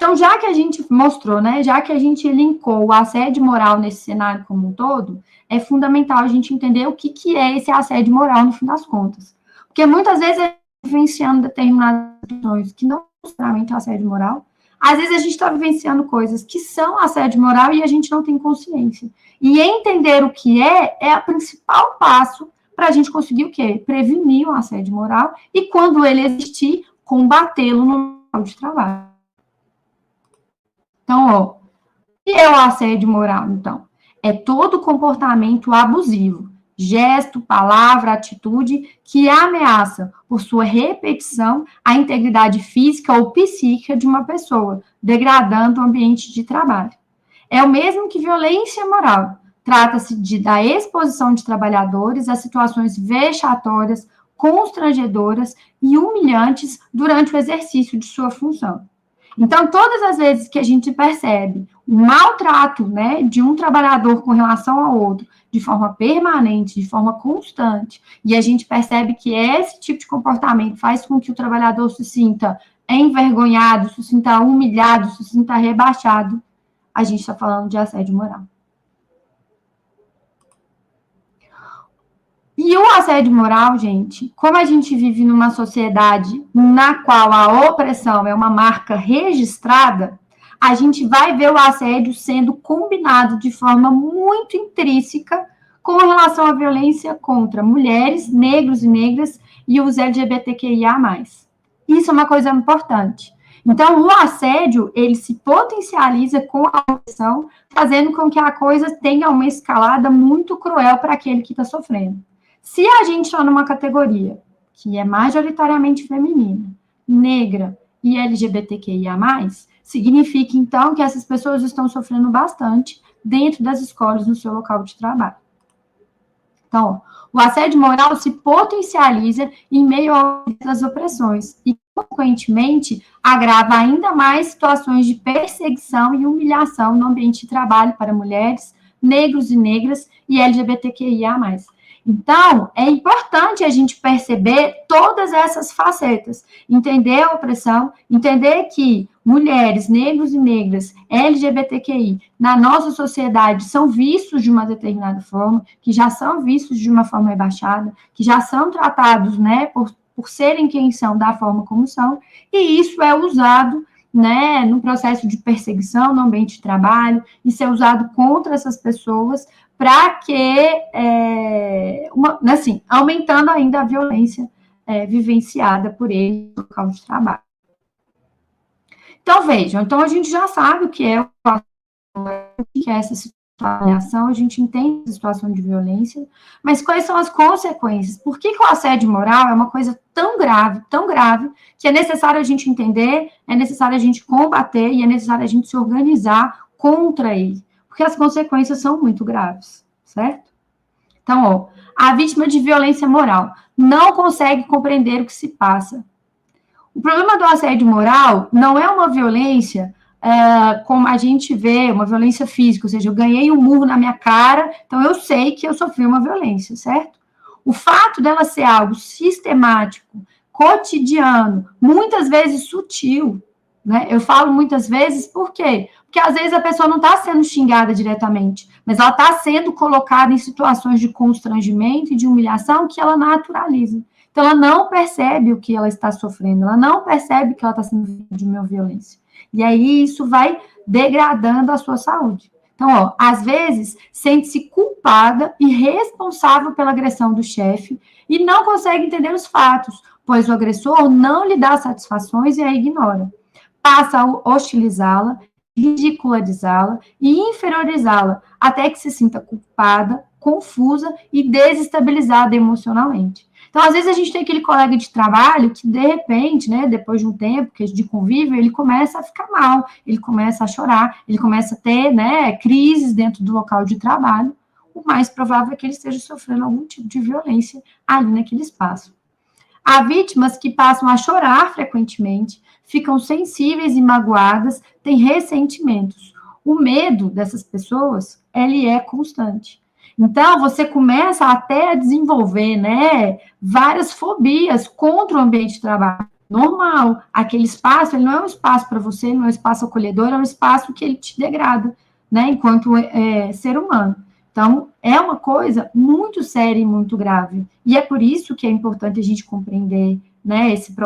Então, já que a gente mostrou, né, já que a gente linkou o assédio moral nesse cenário como um todo, é fundamental a gente entender o que é esse assédio moral no fim das contas. Porque muitas vezes a gente está vivenciando determinadas situações que não são necessariamente assédio moral, às vezes a gente está vivenciando coisas que são assédio moral e a gente não tem consciência. E entender o que é o principal passo para a gente conseguir o quê? Prevenir o assédio moral e, quando ele existir, combatê-lo no local de trabalho. Então, o que é o assédio moral, então? É todo comportamento abusivo, gesto, palavra, atitude que ameaça, por sua repetição, a integridade física ou psíquica de uma pessoa, degradando o ambiente de trabalho. É o mesmo que violência moral. Trata-se da exposição de trabalhadores a situações vexatórias, constrangedoras e humilhantes durante o exercício de sua função. Então, todas as vezes que a gente percebe o maltrato, né, de um trabalhador com relação ao outro, de forma permanente, de forma constante, e a gente percebe que esse tipo de comportamento faz com que o trabalhador se sinta envergonhado, se sinta humilhado, se sinta rebaixado, a gente está falando de assédio moral. E o assédio moral, gente, como a gente vive numa sociedade na qual a opressão é uma marca registrada, a gente vai ver o assédio sendo combinado de forma muito intrínseca com relação à violência contra mulheres, negros e negras e os LGBTQIA+. Isso é uma coisa importante. Então, o assédio, ele se potencializa com a opressão, fazendo com que a coisa tenha uma escalada muito cruel para aquele que está sofrendo. Se a gente está numa categoria que é majoritariamente feminina, negra e LGBTQIA+, significa, então, que essas pessoas estão sofrendo bastante dentro das escolas, no seu local de trabalho. Então, o assédio moral se potencializa em meio às opressões e, consequentemente, agrava ainda mais situações de perseguição e humilhação no ambiente de trabalho para mulheres, negros e negras e LGBTQIA+. Então, é importante a gente perceber todas essas facetas, entender a opressão, entender que mulheres, negros e negras, LGBTQI, na nossa sociedade, são vistos de uma determinada forma, que já são vistos de uma forma rebaixada, que já são tratados, né, por serem quem são, da forma como são, e isso é usado, né, no processo de perseguição no ambiente de trabalho, isso é usado contra essas pessoas, para que, assim, aumentando ainda a violência vivenciada por eles no local de trabalho. Então, vejam, então a gente já sabe o que é essa situação, a gente entende a situação de violência, mas quais são as consequências? Por que o assédio moral é uma coisa tão grave, que é necessário a gente entender, é necessário a gente combater e é necessário a gente se organizar contra ele? Porque as consequências são muito graves, certo? Então, a vítima de violência moral não consegue compreender o que se passa. O problema do assédio moral não é uma violência como a gente vê, uma violência física, ou seja, eu ganhei um murro na minha cara, então eu sei que eu sofri uma violência, certo? O fato dela ser algo sistemático, cotidiano, muitas vezes sutil, né? Eu falo muitas vezes, por quê? Porque às vezes a pessoa não está sendo xingada diretamente, mas ela está sendo colocada em situações de constrangimento e de humilhação que ela naturaliza. Então, ela não percebe o que ela está sofrendo, ela não percebe que ela está sendo vítima de uma violência. E aí, isso vai degradando a sua saúde. Então, às vezes, sente-se culpada e responsável pela agressão do chefe e não consegue entender os fatos, pois o agressor não lhe dá satisfações e a ignora. Passa a hostilizá-la, ridicularizá-la e inferiorizá-la, até que se sinta culpada, confusa e desestabilizada emocionalmente. Então, às vezes, a gente tem aquele colega de trabalho que, de repente, né, depois de um tempo de convívio, ele começa a ficar mal, ele começa a chorar, ele começa a ter, né, crises dentro do local de trabalho. O mais provável é que ele esteja sofrendo algum tipo de violência ali naquele espaço. Há vítimas que passam a chorar frequentemente, ficam sensíveis e magoadas, têm ressentimentos. O medo dessas pessoas, ele é constante. Então, você começa até a desenvolver, né, várias fobias contra o ambiente de trabalho. normal. Aquele espaço, ele não é um espaço para você, não é um espaço acolhedor, é um espaço que ele te degrada, né, enquanto ser humano. Então, é uma coisa muito séria e muito grave. E é por isso que é importante a gente compreender, né, esse